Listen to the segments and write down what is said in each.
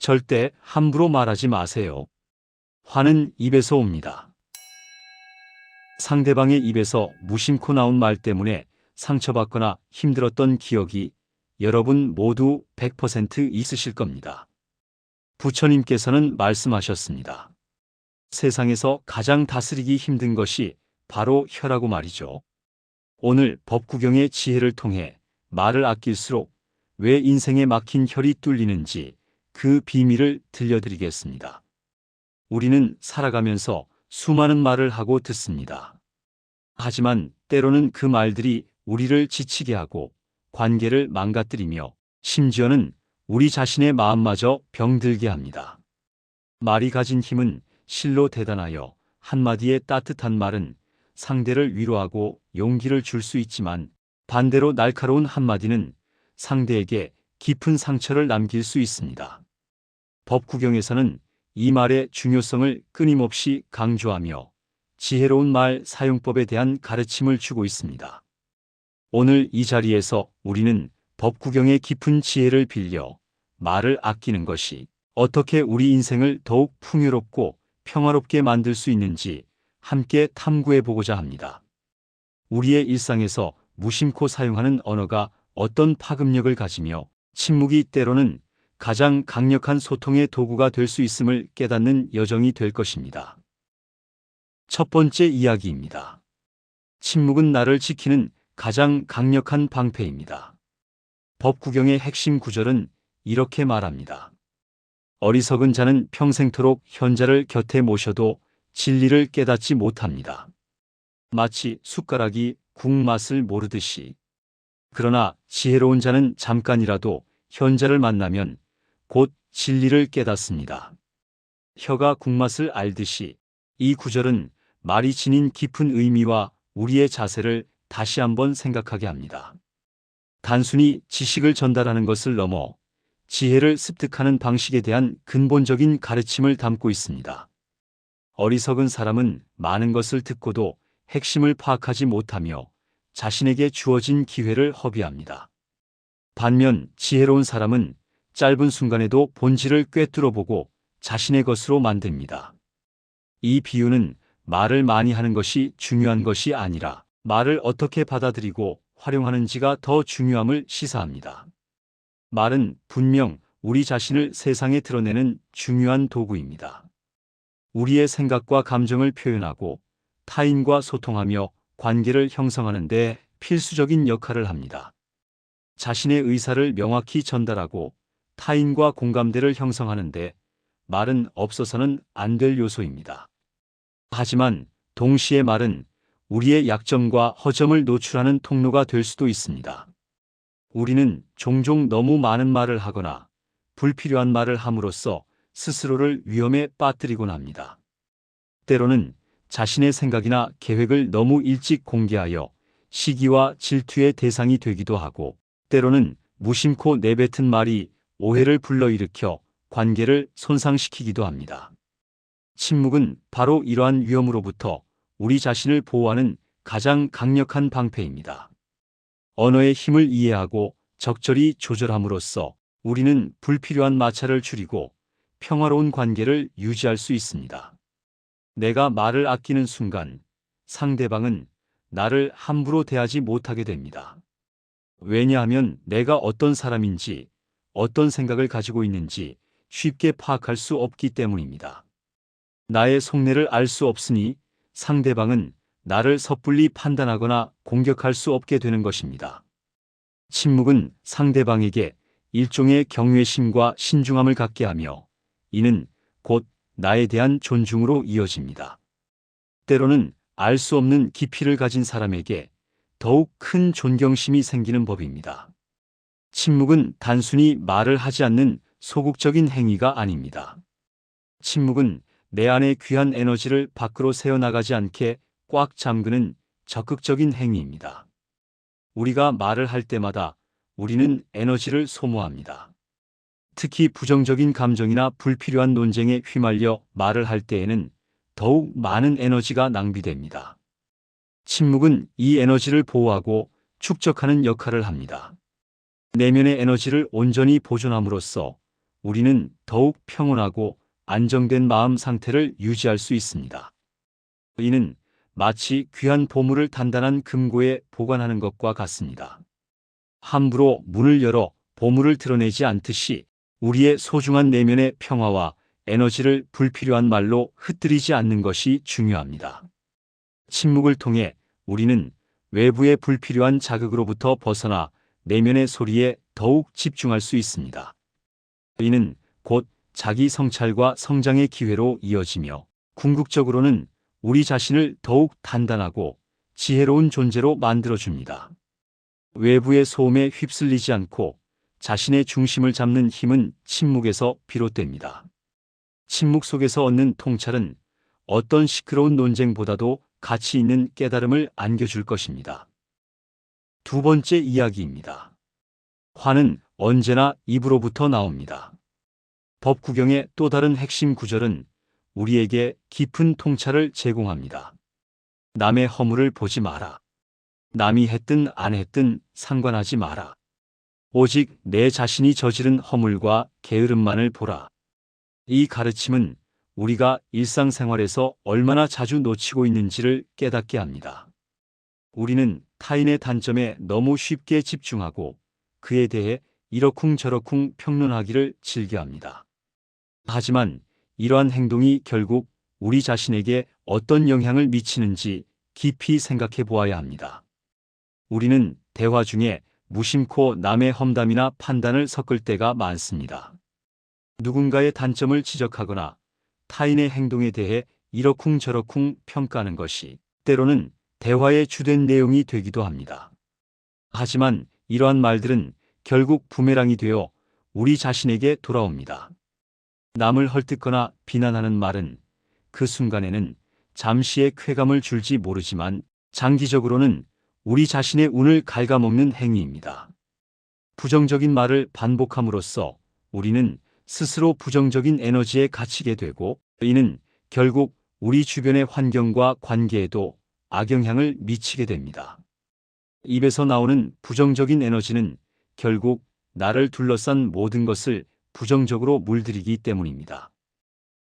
절대 함부로 말하지 마세요. 화는 입에서 옵니다. 상대방의 입에서 무심코 나온 말 때문에 상처받거나 힘들었던 기억이 여러분 모두 100% 있으실 겁니다. 부처님께서는 말씀하셨습니다. 세상에서 가장 다스리기 힘든 것이 바로 혀라고 말이죠. 오늘 법구경의 지혜를 통해 말을 아낄수록 왜 인생에 막힌 혈이 뚫리는지 그 비밀을 들려드리겠습니다. 우리는 살아가면서 수많은 말을 하고 듣습니다. 하지만 때로는 그 말들이 우리를 지치게 하고 관계를 망가뜨리며 심지어는 우리 자신의 마음마저 병들게 합니다. 말이 가진 힘은 실로 대단하여 한마디의 따뜻한 말은 상대를 위로하고 용기를 줄 수 있지만 반대로 날카로운 한마디는 상대에게 깊은 상처를 남길 수 있습니다. 법구경에서는 이 말의 중요성을 끊임없이 강조하며 지혜로운 말 사용법에 대한 가르침을 주고 있습니다. 오늘 이 자리에서 우리는 법구경의 깊은 지혜를 빌려 말을 아끼는 것이 어떻게 우리 인생을 더욱 풍요롭고 평화롭게 만들 수 있는지 함께 탐구해 보고자 합니다. 우리의 일상에서 무심코 사용하는 언어가 어떤 파급력을 가지며 침묵이 때로는 가장 강력한 소통의 도구가 될 수 있음을 깨닫는 여정이 될 것입니다. 첫 번째 이야기입니다. 침묵은 나를 지키는 가장 강력한 방패입니다. 법구경의 핵심 구절은 이렇게 말합니다. 어리석은 자는 평생토록 현자를 곁에 모셔도 진리를 깨닫지 못합니다. 마치 숟가락이 국 맛을 모르듯이. 그러나 지혜로운 자는 잠깐이라도 현자를 만나면 곧 진리를 깨닫습니다. 혀가 국맛을 알듯이 이 구절은 말이 지닌 깊은 의미와 우리의 자세를 다시 한번 생각하게 합니다. 단순히 지식을 전달하는 것을 넘어 지혜를 습득하는 방식에 대한 근본적인 가르침을 담고 있습니다. 어리석은 사람은 많은 것을 듣고도 핵심을 파악하지 못하며 자신에게 주어진 기회를 허비합니다. 반면 지혜로운 사람은 짧은 순간에도 본질을 꿰뚫어보고 자신의 것으로 만듭니다. 이 비유는 말을 많이 하는 것이 중요한 것이 아니라 말을 어떻게 받아들이고 활용하는지가 더 중요함을 시사합니다. 말은 분명 우리 자신을 세상에 드러내는 중요한 도구입니다. 우리의 생각과 감정을 표현하고 타인과 소통하며 관계를 형성하는 데 필수적인 역할을 합니다. 자신의 의사를 명확히 전달하고 타인과 공감대를 형성하는 데 말은 없어서는 안 될 요소입니다. 하지만 동시에 말은 우리의 약점과 허점을 노출하는 통로가 될 수도 있습니다. 우리는 종종 너무 많은 말을 하거나 불필요한 말을 함으로써 스스로를 위험에 빠뜨리곤 합니다. 때로는 자신의 생각이나 계획을 너무 일찍 공개하여 시기와 질투의 대상이 되기도 하고, 때로는 무심코 내뱉은 말이 오해를 불러일으켜 관계를 손상시키기도 합니다. 침묵은 바로 이러한 위험으로부터 우리 자신을 보호하는 가장 강력한 방패입니다. 언어의 힘을 이해하고 적절히 조절함으로써 우리는 불필요한 마찰을 줄이고 평화로운 관계를 유지할 수 있습니다. 내가 말을 아끼는 순간 상대방은 나를 함부로 대하지 못하게 됩니다. 왜냐하면 내가 어떤 사람인지, 어떤 생각을 가지고 있는지 쉽게 파악할 수 없기 때문입니다. 나의 속내를 알 수 없으니 상대방은 나를 섣불리 판단하거나 공격할 수 없게 되는 것입니다. 침묵은 상대방에게 일종의 경외심과 신중함을 갖게 하며 이는 곧 나에 대한 존중으로 이어집니다. 때로는 알 수 없는 깊이를 가진 사람에게 더욱 큰 존경심이 생기는 법입니다. 침묵은 단순히 말을 하지 않는 소극적인 행위가 아닙니다. 침묵은 내 안의 귀한 에너지를 밖으로 새어나가지 않게 꽉 잠그는 적극적인 행위입니다. 우리가 말을 할 때마다 우리는 에너지를 소모합니다. 특히 부정적인 감정이나 불필요한 논쟁에 휘말려 말을 할 때에는 더욱 많은 에너지가 낭비됩니다. 침묵은 이 에너지를 보호하고 축적하는 역할을 합니다. 내면의 에너지를 온전히 보존함으로써 우리는 더욱 평온하고 안정된 마음 상태를 유지할 수 있습니다. 이는 마치 귀한 보물을 단단한 금고에 보관하는 것과 같습니다. 함부로 문을 열어 보물을 드러내지 않듯이 우리의 소중한 내면의 평화와 에너지를 불필요한 말로 흩뜨리지 않는 것이 중요합니다. 침묵을 통해 우리는 외부의 불필요한 자극으로부터 벗어나 내면의 소리에 더욱 집중할 수 있습니다. 이는 곧 자기 성찰과 성장의 기회로 이어지며 궁극적으로는 우리 자신을 더욱 단단하고 지혜로운 존재로 만들어줍니다. 외부의 소음에 휩쓸리지 않고 자신의 중심을 잡는 힘은 침묵에서 비롯됩니다. 침묵 속에서 얻는 통찰은 어떤 시끄러운 논쟁보다도 가치 있는 깨달음을 안겨줄 것입니다. 두 번째 이야기입니다. 화는 언제나 입으로부터 나옵니다. 법구경의 또 다른 핵심 구절은 우리에게 깊은 통찰을 제공합니다. 남의 허물을 보지 마라. 남이 했든 안 했든 상관하지 마라. 오직 내 자신이 저지른 허물과 게으름만을 보라. 이 가르침은 우리가 일상생활에서 얼마나 자주 놓치고 있는지를 깨닫게 합니다. 우리는 타인의 단점에 너무 쉽게 집중하고 그에 대해 이러쿵저러쿵 평론하기를 즐겨합니다. 하지만 이러한 행동이 결국 우리 자신에게 어떤 영향을 미치는지 깊이 생각해 보아야 합니다. 우리는 대화 중에 무심코 남의 험담이나 판단을 섞을 때가 많습니다. 누군가의 단점을 지적하거나 타인의 행동에 대해 이러쿵저러쿵 평가하는 것이 때로는 대화의 주된 내용이 되기도 합니다. 하지만 이러한 말들은 결국 부메랑이 되어 우리 자신에게 돌아옵니다. 남을 헐뜯거나 비난하는 말은 그 순간에는 잠시의 쾌감을 줄지 모르지만 장기적으로는 우리 자신의 운을 갉아먹는 행위입니다. 부정적인 말을 반복함으로써 우리는 스스로 부정적인 에너지에 갇히게 되고 이는 결국 우리 주변의 환경과 관계에도 악영향을 미치게 됩니다. 입에서 나오는 부정적인 에너지는 결국 나를 둘러싼 모든 것을 부정적으로 물들이기 때문입니다.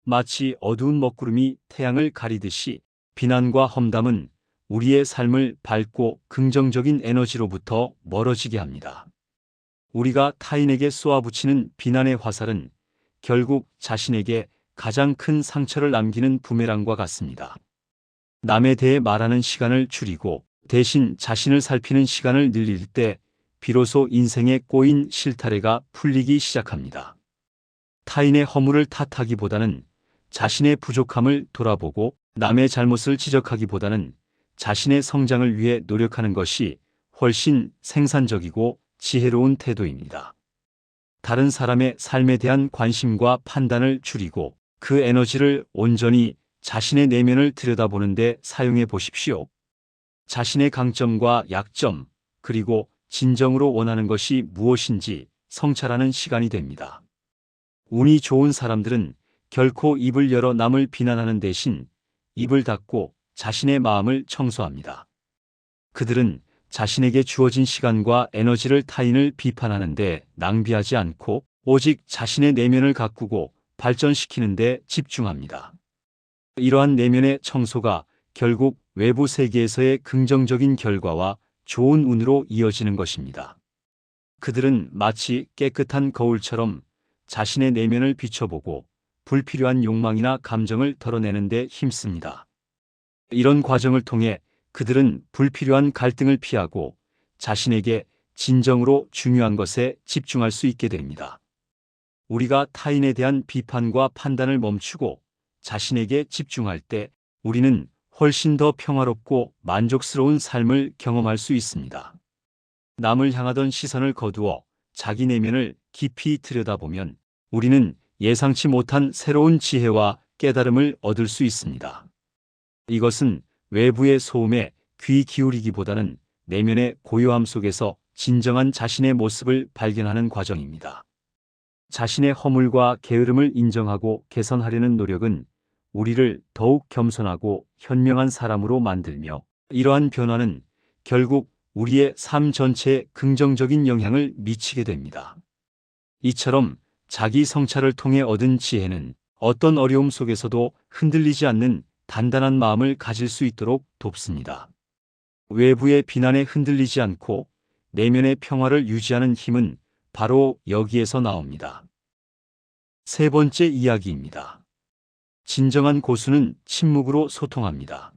마치 어두운 먹구름이 태양을 가리듯이 비난과 험담은 우리의 삶을 밝고 긍정적인 에너지로부터 멀어지게 합니다. 우리가 타인에게 쏘아붙이는 비난의 화살은 결국 자신에게 가장 큰 상처를 남기는 부메랑과 같습니다. 남에 대해 말하는 시간을 줄이고 대신 자신을 살피는 시간을 늘릴 때 비로소 인생에 꼬인 실타래가 풀리기 시작합니다. 타인의 허물을 탓하기보다는 자신의 부족함을 돌아보고 남의 잘못을 지적하기보다는 자신의 성장을 위해 노력하는 것이 훨씬 생산적이고 지혜로운 태도입니다. 다른 사람의 삶에 대한 관심과 판단을 줄이고 그 에너지를 온전히 자신의 내면을 들여다보는 데 사용해 보십시오. 자신의 강점과 약점, 그리고 진정으로 원하는 것이 무엇인지 성찰하는 시간이 됩니다. 운이 좋은 사람들은 결코 입을 열어 남을 비난하는 대신 입을 닫고 자신의 마음을 청소합니다. 그들은 자신에게 주어진 시간과 에너지를 타인을 비판하는 데 낭비하지 않고 오직 자신의 내면을 가꾸고 발전시키는 데 집중합니다. 이러한 내면의 청소가 결국 외부 세계에서의 긍정적인 결과와 좋은 운으로 이어지는 것입니다. 그들은 마치 깨끗한 거울처럼 자신의 내면을 비춰보고 불필요한 욕망이나 감정을 덜어내는 데 힘씁니다. 이런 과정을 통해 그들은 불필요한 갈등을 피하고 자신에게 진정으로 중요한 것에 집중할 수 있게 됩니다. 우리가 타인에 대한 비판과 판단을 멈추고 자신에게 집중할 때 우리는 훨씬 더 평화롭고 만족스러운 삶을 경험할 수 있습니다. 남을 향하던 시선을 거두어 자기 내면을 깊이 들여다보면 우리는 예상치 못한 새로운 지혜와 깨달음을 얻을 수 있습니다. 이것은 외부의 소음에 귀 기울이기보다는 내면의 고요함 속에서 진정한 자신의 모습을 발견하는 과정입니다. 자신의 허물과 게으름을 인정하고 개선하려는 노력은 우리를 더욱 겸손하고 현명한 사람으로 만들며 이러한 변화는 결국 우리의 삶 전체에 긍정적인 영향을 미치게 됩니다. 이처럼 자기 성찰을 통해 얻은 지혜는 어떤 어려움 속에서도 흔들리지 않는 단단한 마음을 가질 수 있도록 돕습니다. 외부의 비난에 흔들리지 않고 내면의 평화를 유지하는 힘은 바로 여기에서 나옵니다. 세 번째 이야기입니다. 진정한 고수는 침묵으로 소통합니다.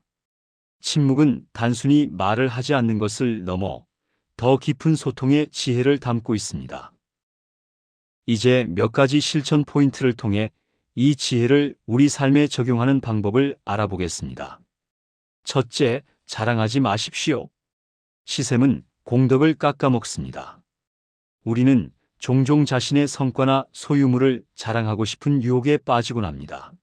침묵은 단순히 말을 하지 않는 것을 넘어 더 깊은 소통의 지혜를 담고 있습니다. 이제 몇 가지 실천 포인트를 통해 이 지혜를 우리 삶에 적용하는 방법을 알아보겠습니다. 첫째, 자랑하지 마십시오. 시샘은 공덕을 깎아먹습니다. 우리는 종종 자신의 성과나 소유물을 자랑하고 싶은 유혹에 빠지곤 합니다.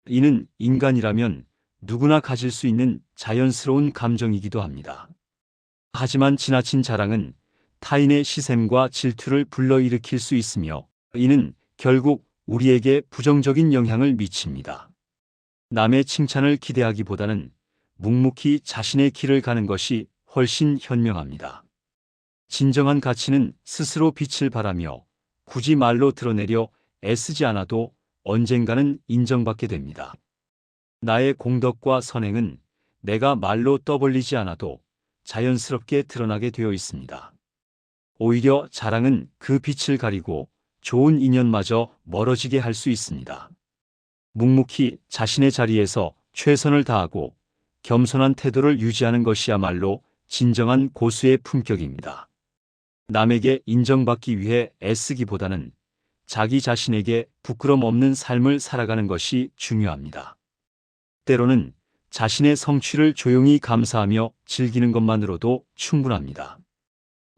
이는 인간이라면 누구나 가질 수 있는 자연스러운 감정이기도 합니다. 하지만 지나친 자랑은 타인의 시샘과 질투를 불러일으킬 수 있으며 이는 결국 우리에게 부정적인 영향을 미칩니다. 남의 칭찬을 기대하기보다는 묵묵히 자신의 길을 가는 것이 훨씬 현명합니다. 진정한 가치는 스스로 빛을 발하며 굳이 말로 드러내려 애쓰지 않아도 언젠가는 인정받게 됩니다. 나의 공덕과 선행은 내가 말로 떠벌리지 않아도 자연스럽게 드러나게 되어 있습니다. 오히려 자랑은 그 빛을 가리고 좋은 인연마저 멀어지게 할 수 있습니다. 묵묵히 자신의 자리에서 최선을 다하고 겸손한 태도를 유지하는 것이야말로 진정한 고수의 품격입니다. 남에게 인정받기 위해 애쓰기보다는 자기 자신에게 부끄럼 없는 삶을 살아가는 것이 중요합니다. 때로는 자신의 성취를 조용히 감사하며 즐기는 것만으로도 충분합니다.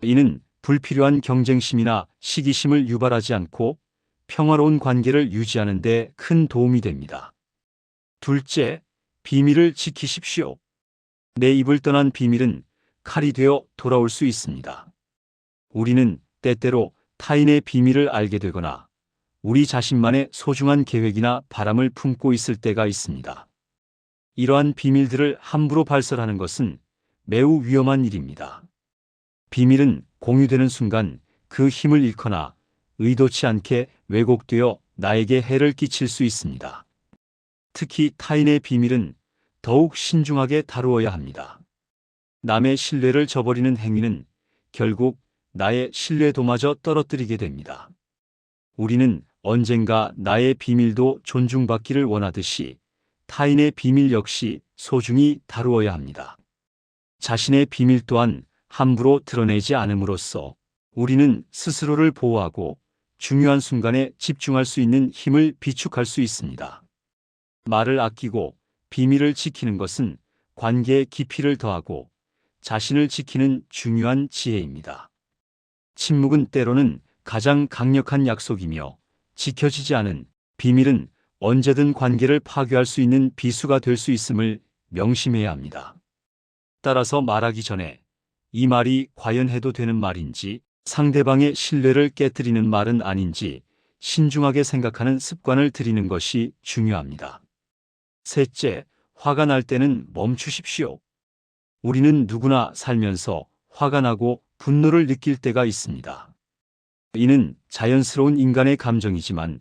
이는 불필요한 경쟁심이나 시기심을 유발하지 않고 평화로운 관계를 유지하는 데 큰 도움이 됩니다. 둘째, 비밀을 지키십시오. 내 입을 떠난 비밀은 칼이 되어 돌아올 수 있습니다. 우리는 때때로 타인의 비밀을 알게 되거나 우리 자신만의 소중한 계획이나 바람을 품고 있을 때가 있습니다. 이러한 비밀들을 함부로 발설하는 것은 매우 위험한 일입니다. 비밀은 공유되는 순간 그 힘을 잃거나 의도치 않게 왜곡되어 나에게 해를 끼칠 수 있습니다. 특히 타인의 비밀은 더욱 신중하게 다루어야 합니다. 남의 신뢰를 저버리는 행위는 결국 나의 신뢰도마저 떨어뜨리게 됩니다. 우리는 언젠가 나의 비밀도 존중받기를 원하듯이 타인의 비밀 역시 소중히 다루어야 합니다. 자신의 비밀 또한 함부로 드러내지 않음으로써 우리는 스스로를 보호하고 중요한 순간에 집중할 수 있는 힘을 비축할 수 있습니다. 말을 아끼고 비밀을 지키는 것은 관계의 깊이를 더하고 자신을 지키는 중요한 지혜입니다. 침묵은 때로는 가장 강력한 약속이며 지켜지지 않은 비밀은 언제든 관계를 파괴할 수 있는 비수가 될 수 있음을 명심해야 합니다. 따라서 말하기 전에 이 말이 과연 해도 되는 말인지 상대방의 신뢰를 깨뜨리는 말은 아닌지 신중하게 생각하는 습관을 들이는 것이 중요합니다. 셋째, 화가 날 때는 멈추십시오. 우리는 누구나 살면서 화가 나고 분노를 느낄 때가 있습니다. 이는 자연스러운 인간의 감정이지만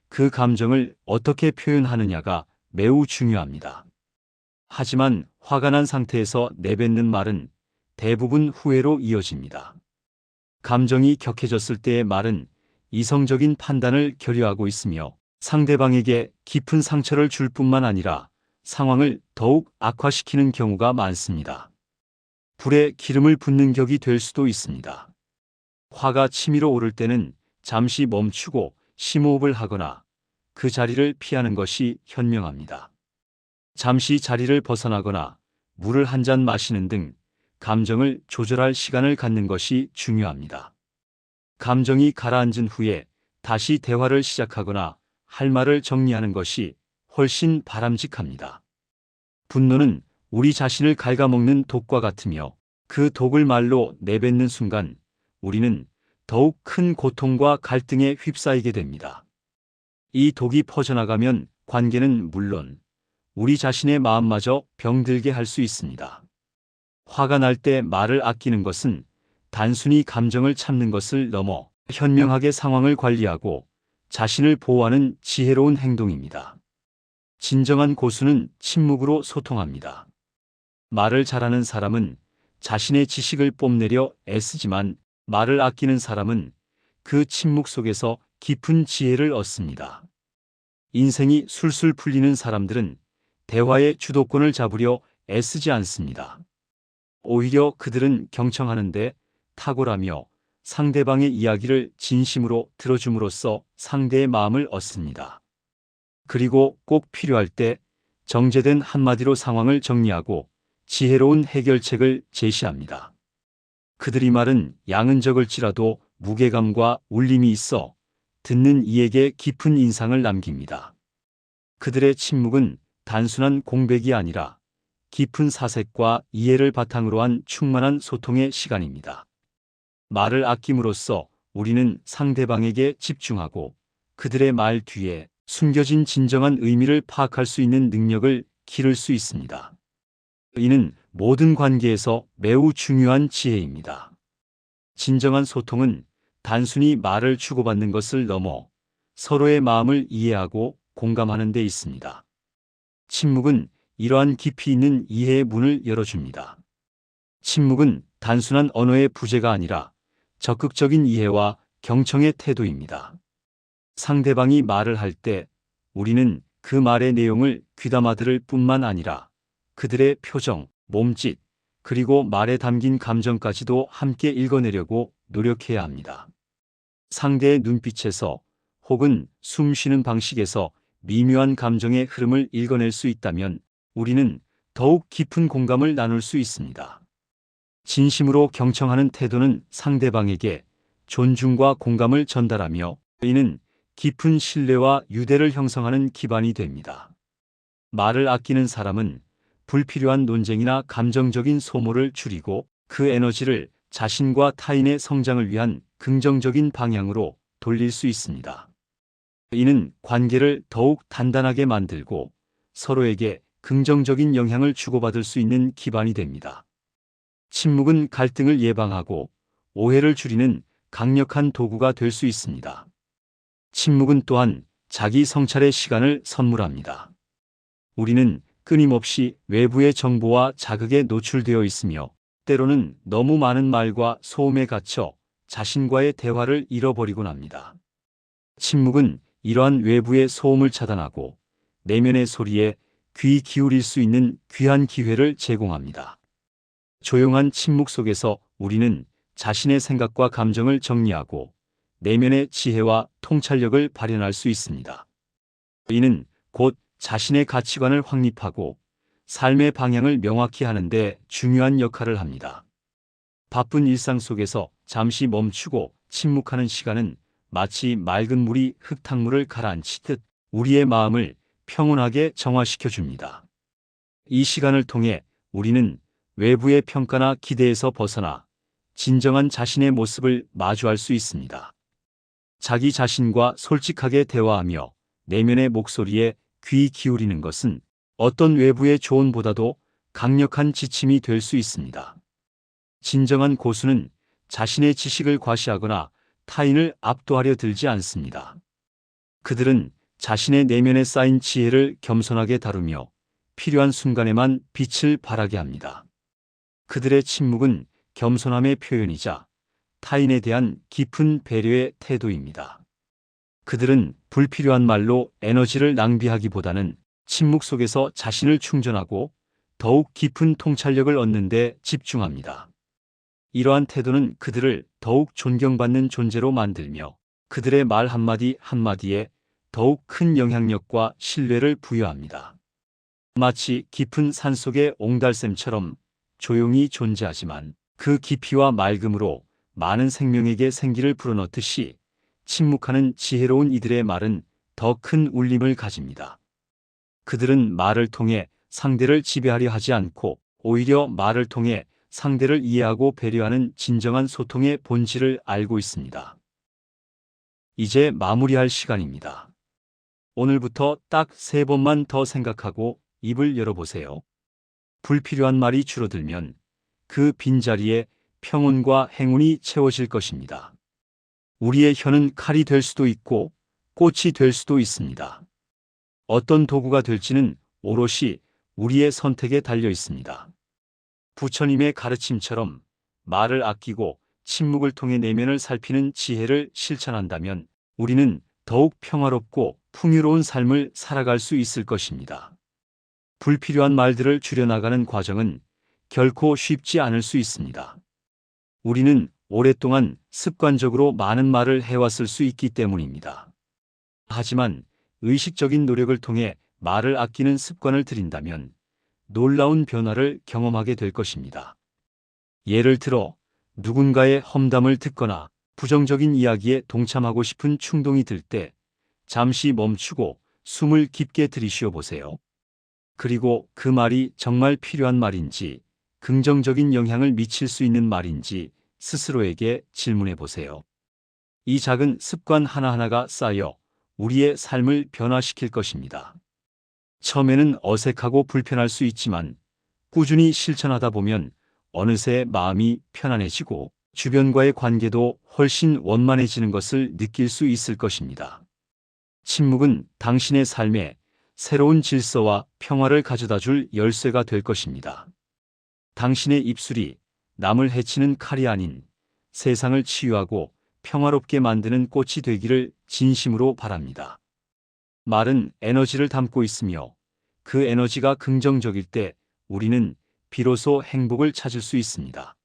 그 감정을 어떻게 표현하느냐가 매우 중요합니다. 하지만 화가 난 상태에서 내뱉는 말은 대부분 후회로 이어집니다. 감정이 격해졌을 때의 말은 이성적인 판단을 결여하고 있으며 상대방에게 깊은 상처를 줄 뿐만 아니라 상황을 더욱 악화시키는 경우가 많습니다. 불에 기름을 붓는 격이 될 수도 있습니다. 화가 치밀어 오를 때는 잠시 멈추고 심호흡을 하거나 그 자리를 피하는 것이 현명합니다. 잠시 자리를 벗어나거나 물을 한 잔 마시는 등 감정을 조절할 시간을 갖는 것이 중요합니다. 감정이 가라앉은 후에 다시 대화를 시작하거나 할 말을 정리하는 것이 훨씬 바람직합니다. 분노는 우리 자신을 갉아먹는 독과 같으며 그 독을 말로 내뱉는 순간 우리는 더욱 큰 고통과 갈등에 휩싸이게 됩니다. 이 독이 퍼져나가면 관계는 물론 우리 자신의 마음마저 병들게 할 수 있습니다. 화가 날 때 말을 아끼는 것은 단순히 감정을 참는 것을 넘어 현명하게 상황을 관리하고 자신을 보호하는 지혜로운 행동입니다. 진정한 고수는 침묵으로 소통합니다. 말을 잘하는 사람은 자신의 지식을 뽐내려 애쓰지만 말을 아끼는 사람은 그 침묵 속에서 깊은 지혜를 얻습니다. 인생이 술술 풀리는 사람들은 대화의 주도권을 잡으려 애쓰지 않습니다. 오히려 그들은 경청하는데 탁월하며 상대방의 이야기를 진심으로 들어줌으로써 상대의 마음을 얻습니다. 그리고 꼭 필요할 때 정제된 한마디로 상황을 정리하고 지혜로운 해결책을 제시합니다. 그들의 말은 양은 적을지라도 무게감과 울림이 있어 듣는 이에게 깊은 인상을 남깁니다. 그들의 침묵은 단순한 공백이 아니라 깊은 사색과 이해를 바탕으로 한 충만한 소통의 시간입니다. 말을 아낌으로써 우리는 상대방에게 집중하고 그들의 말 뒤에 숨겨진 진정한 의미를 파악할 수 있는 능력을 기를 수 있습니다. 이는 모든 관계에서 매우 중요한 지혜입니다. 진정한 소통은 단순히 말을 주고받는 것을 넘어 서로의 마음을 이해하고 공감하는 데 있습니다. 침묵은 이러한 깊이 있는 이해의 문을 열어줍니다. 침묵은 단순한 언어의 부재가 아니라 적극적인 이해와 경청의 태도입니다. 상대방이 말을 할 때 우리는 그 말의 내용을 귀담아 들을 뿐만 아니라 그들의 표정, 몸짓, 그리고 말에 담긴 감정까지도 함께 읽어내려고 노력해야 합니다. 상대의 눈빛에서 혹은 숨 쉬는 방식에서 미묘한 감정의 흐름을 읽어낼 수 있다면 우리는 더욱 깊은 공감을 나눌 수 있습니다. 진심으로 경청하는 태도는 상대방에게 존중과 공감을 전달하며 이는 깊은 신뢰와 유대를 형성하는 기반이 됩니다. 말을 아끼는 사람은 불필요한 논쟁이나 감정적인 소모를 줄이고 그 에너지를 자신과 타인의 성장을 위한 긍정적인 방향으로 돌릴 수 있습니다. 이는 관계를 더욱 단단하게 만들고 서로에게 긍정적인 영향을 주고받을 수 있는 기반이 됩니다. 침묵은 갈등을 예방하고 오해를 줄이는 강력한 도구가 될 수 있습니다. 침묵은 또한 자기 성찰의 시간을 선물합니다. 우리는 끊임없이 외부의 정보와 자극에 노출되어 있으며 때로는 너무 많은 말과 소음에 갇혀 자신과의 대화를 잃어버리곤 합니다. 침묵은 이러한 외부의 소음을 차단하고 내면의 소리에 귀 기울일 수 있는 귀한 기회를 제공합니다. 조용한 침묵 속에서 우리는 자신의 생각과 감정을 정리하고 내면의 지혜와 통찰력을 발현할 수 있습니다. 이는 곧 자신의 가치관을 확립하고 삶의 방향을 명확히 하는 데 중요한 역할을 합니다. 바쁜 일상 속에서 잠시 멈추고 침묵하는 시간은 마치 맑은 물이 흙탕물을 가라앉히듯 우리의 마음을 평온하게 정화시켜 줍니다. 이 시간을 통해 우리는 외부의 평가나 기대에서 벗어나 진정한 자신의 모습을 마주할 수 있습니다. 자기 자신과 솔직하게 대화하며 내면의 목소리에 귀 기울이는 것은 어떤 외부의 조언보다도 강력한 지침이 될 수 있습니다. 진정한 고수는 자신의 지식을 과시하거나 타인을 압도하려 들지 않습니다. 그들은 자신의 내면에 쌓인 지혜를 겸손하게 다루며 필요한 순간에만 빛을 발하게 합니다. 그들의 침묵은 겸손함의 표현이자 타인에 대한 깊은 배려의 태도입니다. 그들은 불필요한 말로 에너지를 낭비하기보다는 침묵 속에서 자신을 충전하고 더욱 깊은 통찰력을 얻는 데 집중합니다. 이러한 태도는 그들을 더욱 존경받는 존재로 만들며 그들의 말 한마디 한마디에 더욱 큰 영향력과 신뢰를 부여합니다. 마치 깊은 산속의 옹달샘처럼 조용히 존재하지만 그 깊이와 맑음으로 많은 생명에게 생기를 불어넣듯이 침묵하는 지혜로운 이들의 말은 더 큰 울림을 가집니다. 그들은 말을 통해 상대를 지배하려 하지 않고 오히려 말을 통해 상대를 이해하고 배려하는 진정한 소통의 본질을 알고 있습니다. 이제 마무리할 시간입니다. 오늘부터 딱 3번만 더 생각하고 입을 열어보세요. 불필요한 말이 줄어들면 그 빈자리에 평온과 행운이 채워질 것입니다. 우리의 혀는 칼이 될 수도 있고 꽃이 될 수도 있습니다. 어떤 도구가 될지는 오롯이 우리의 선택에 달려 있습니다. 부처님의 가르침처럼 말을 아끼고 침묵을 통해 내면을 살피는 지혜를 실천한다면 우리는 더욱 평화롭고 풍요로운 삶을 살아갈 수 있을 것입니다. 불필요한 말들을 줄여나가는 과정은 결코 쉽지 않을 수 있습니다. 우리는 오랫동안 습관적으로 많은 말을 해왔을 수 있기 때문입니다. 하지만 의식적인 노력을 통해 말을 아끼는 습관을 들인다면 놀라운 변화를 경험하게 될 것입니다. 예를 들어 누군가의 험담을 듣거나 부정적인 이야기에 동참하고 싶은 충동이 들 때 잠시 멈추고 숨을 깊게 들이쉬어 보세요. 그리고 그 말이 정말 필요한 말인지, 긍정적인 영향을 미칠 수 있는 말인지 스스로에게 질문해 보세요. 이 작은 습관 하나하나가 쌓여 우리의 삶을 변화시킬 것입니다. 처음에는 어색하고 불편할 수 있지만 꾸준히 실천하다 보면 어느새 마음이 편안해지고 주변과의 관계도 훨씬 원만해지는 것을 느낄 수 있을 것입니다. 침묵은 당신의 삶에 새로운 질서와 평화를 가져다 줄 열쇠가 될 것입니다. 당신의 입술이 남을 해치는 칼이 아닌 세상을 치유하고 평화롭게 만드는 꽃이 되기를 진심으로 바랍니다. 말은 에너지를 담고 있으며 그 에너지가 긍정적일 때 우리는 비로소 행복을 찾을 수 있습니다.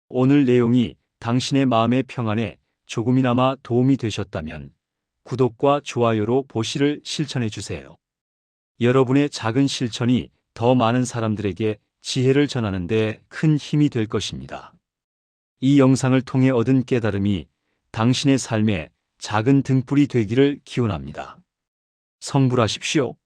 오늘 내용이 당신의 마음의 평안에 조금이나마 도움이 되셨다면 구독과 좋아요로 보시를 실천해 주세요. 여러분의 작은 실천이 더 많은 사람들에게 지혜를 전하는 데 큰 힘이 될 것입니다. 이 영상을 통해 얻은 깨달음이 당신의 삶에 작은 등불이 되기를 기원합니다. 성불하십시오.